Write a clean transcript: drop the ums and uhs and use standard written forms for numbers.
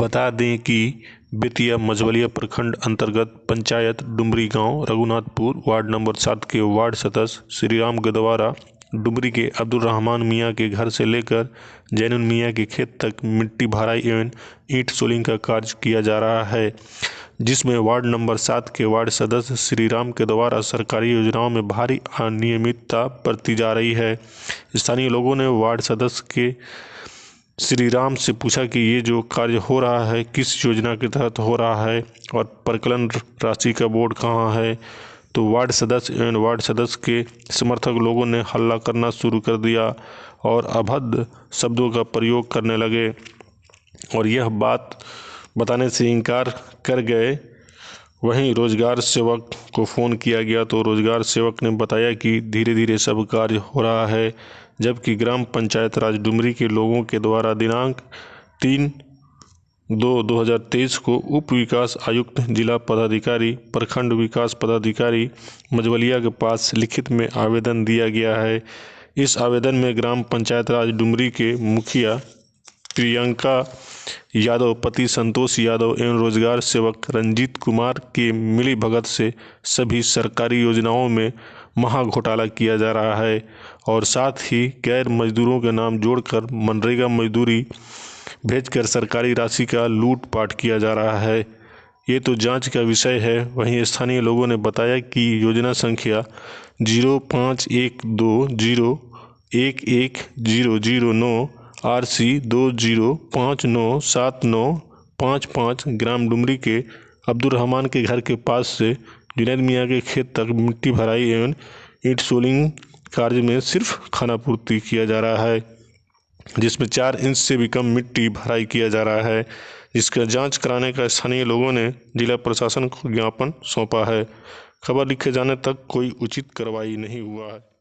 बता दें कि बेतिया मझवलिया प्रखंड अंतर्गत पंचायत डुमरी गांव रघुनाथपुर वार्ड नंबर 7 के वार्ड सदस्य श्रीराम के द्वारा डुमरी के अब्दुल रहमान मियां के घर से लेकर जैनुल मियां के खेत तक मिट्टी भराई एवं ईंट सोलिंग का कार्य किया जा रहा है, जिसमें वार्ड नंबर 7 के वार्ड सदस्य श्रीराम के द्वारा सरकारी योजनाओं में भारी अनियमितता बरती जा रही है। स्थानीय लोगों ने वार्ड सदस्य के श्रीराम से पूछा कि ये जो कार्य हो रहा है किस योजना के तहत हो रहा है और परिकलन राशि का बोर्ड कहाँ है। तो वार्ड सदस्य एवं वार्ड सदस्य के समर्थक लोगों ने हल्ला करना शुरू कर दिया और अभद्र शब्दों का प्रयोग करने लगे और यह बात बताने से इनकार कर गए। वहीं रोजगार सेवक को फ़ोन किया गया तो रोजगार सेवक ने बताया कि धीरे धीरे सब कार्य हो रहा है, जबकि ग्राम पंचायत राज डुमरी के लोगों के द्वारा दिनांक 3/2/2023 को उप विकास आयुक्त, जिला पदाधिकारी, प्रखंड विकास पदाधिकारी मझवलिया के पास लिखित में आवेदन दिया गया है। इस आवेदन में ग्राम पंचायत राज डुमरी के मुखिया प्रियंका यादव, पति संतोष यादव एवं रोजगार सेवक रंजीत कुमार के मिली भगत से सभी सरकारी योजनाओं में महा घोटाला किया जा रहा है और साथ ही गैर मजदूरों के नाम जोड़कर मनरेगा मजदूरी भेजकर सरकारी राशि का लूटपाट किया जा रहा है। ये तो जांच का विषय है। वहीं स्थानीय लोगों ने बताया कि योजना संख्या 0512011009 RC 20597955 ग्राम डुमरी के अब्दुल रहमान के घर के पास से जुनैद मियां के खेत तक मिट्टी भराई एवं ईंट सोलिंग कार्य में सिर्फ खानापूर्ति किया जा रहा है, जिसमें 4 इंच से भी कम मिट्टी भराई किया जा रहा है, जिसका जांच कराने का स्थानीय लोगों ने जिला प्रशासन को ज्ञापन सौंपा है। खबर लिखे जाने तक कोई उचित कार्रवाई नहीं हुआ है।